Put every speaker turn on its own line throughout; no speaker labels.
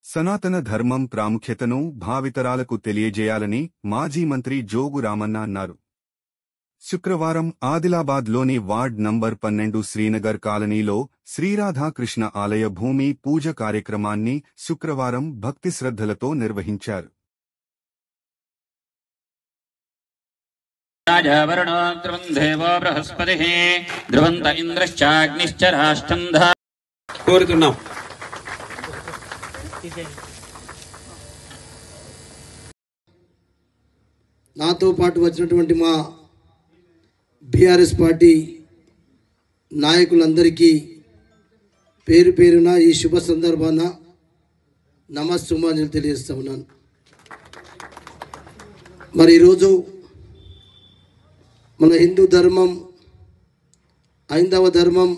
సనాతన ధర్మం ప్రాముఖ్యతను భావితరాలకు తెలియజేయాలని మాజీ మంత్రి జోగు రామన్న అన్నారు. శుక్రవారం ఆదిలాబాద్లోని వార్డ్ నంబర్ 12 శ్రీనగర్ కాలనీలో శ్రీరాధాకృష్ణ ఆలయ భూమి పూజ కార్యక్రమాన్ని శుక్రవారం భక్తి శ్రద్ధలతో నిర్వహించారు.
నాతో పాటు వచ్చినటువంటి మా బీఆర్ఎస్ పార్టీ నాయకులందరికీ పేరు పేరున ఈ శుభ సందర్భాన నమస్సుమాంజలి తెలియజేస్తా ఉన్నాను. మరి ఈరోజు మన హిందూ ధర్మం, హైందవ ధర్మం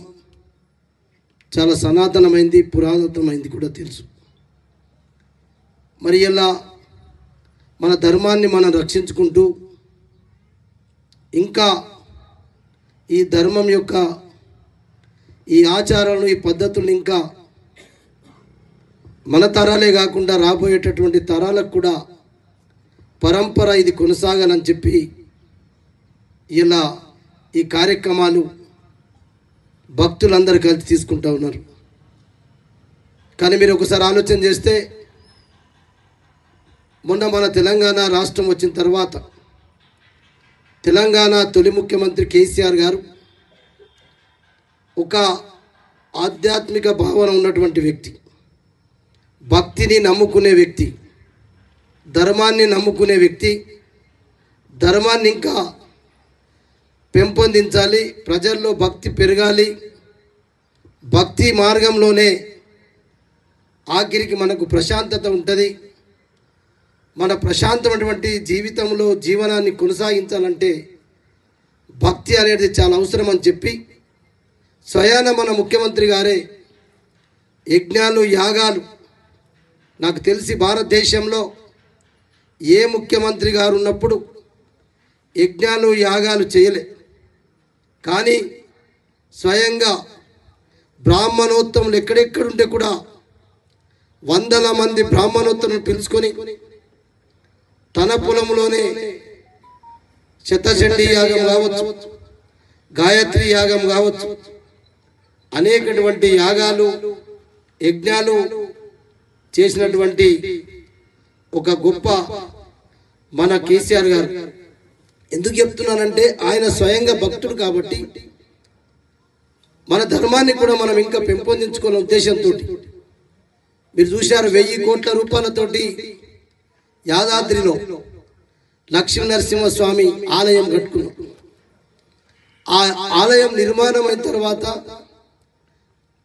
చాలా సనాతనమైంది, పురాతనమైంది కూడా తెలుసు. మరి ఇలా మన ధర్మాన్ని మనం రక్షించుకుంటూ ఇంకా ఈ ధర్మం యొక్క ఈ ఆచారాలను, ఈ పద్ధతులను ఇంకా మన తరాలే కాకుండా రాబోయేటటువంటి తరాలకు కూడా పరంపర ఇది కొనసాగాలని చెప్పి ఇలా ఈ కార్యక్రమాలు భక్తులందరూ కలిసి తీసుకుంటూ ఉన్నారు. కానీ మీరు ఒకసారి ఆలోచన చేస్తే మొన్న మన తెలంగాణ రాష్ట్రం వచ్చిన తర్వాత తెలంగాణ తొలి ముఖ్యమంత్రి కేసీఆర్ గారు ఒక ఆధ్యాత్మిక భావన ఉన్నటువంటి వ్యక్తి, భక్తిని నమ్ముకునే వ్యక్తి, ధర్మాన్ని నమ్ముకునే వ్యక్తి, ధర్మాన్ని ఇంకా పెంపొందించాలి, ప్రజల్లో భక్తి పెరగాలి, భక్తి మార్గంలోనే ఆఖరికి మనకు ప్రశాంతత ఉంటుంది, మన ప్రశాంతమైనటువంటి జీవితంలో జీవనాన్ని కొనసాగించాలంటే భక్తి అనేది చాలా అవసరం అని చెప్పి స్వయాన మన ముఖ్యమంత్రి గారే యజ్ఞాలు, యాగాలు, నాకు తెలిసి భారతదేశంలో ఏ ముఖ్యమంత్రి గారు ఉన్నప్పుడు యజ్ఞాలు, యాగాలు చేయలే. కానీ స్వయంగా బ్రాహ్మణోత్తములు ఎక్కడెక్కడుంటే కూడా వందల మంది బ్రాహ్మణోత్తములను పిలుచుకొని తన పొలంలోనే శతచండీ యాగం కావచ్చు, గాయత్రి యాగం కావచ్చు, అనేకటువంటి యాగాలు, యజ్ఞాలు చేసినటువంటి ఒక గొప్ప మన కేసీఆర్ గారు. ఎందుకు చెప్తున్నానంటే ఆయన స్వయంగా భక్తుడు కాబట్టి మన ధర్మాన్ని కూడా మనం ఇంకా పెంపొందించుకునే ఉద్దేశంతో మీరు చూశారు 1000 కోట్ల రూపాయలతోటి యాదాద్రిలో లక్ష్మీ నరసింహస్వామి ఆలయం కట్టుకున్నాం. ఆ ఆలయం నిర్మాణం అయిన తర్వాత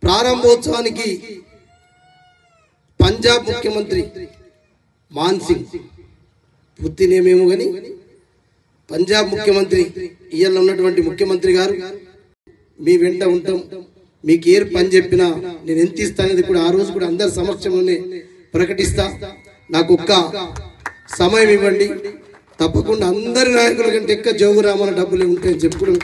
ప్రారంభోత్సవానికి పంజాబ్ ముఖ్యమంత్రి మాన్ సింగ్, పూర్తినేమేమో కానీ పంజాబ్ ముఖ్యమంత్రి ఇవాళ ఉన్నటువంటి ముఖ్యమంత్రి గారు మీ వెంట ఉంటాం, మీకు ఏ పని చెప్పినా నేను ఎంత ఇస్తానది కూడా ఆ రోజు కూడా అందరి సమక్షంలోనే ప్రకటిస్తా, నాకు ఒక్క సమయం ఇవ్వండి, తప్పకుండా అందరి నాయకుల కంటే ఎక్కువ జోగు రామన్న డబ్బులు ఉంటాయని చెప్పుకోవడం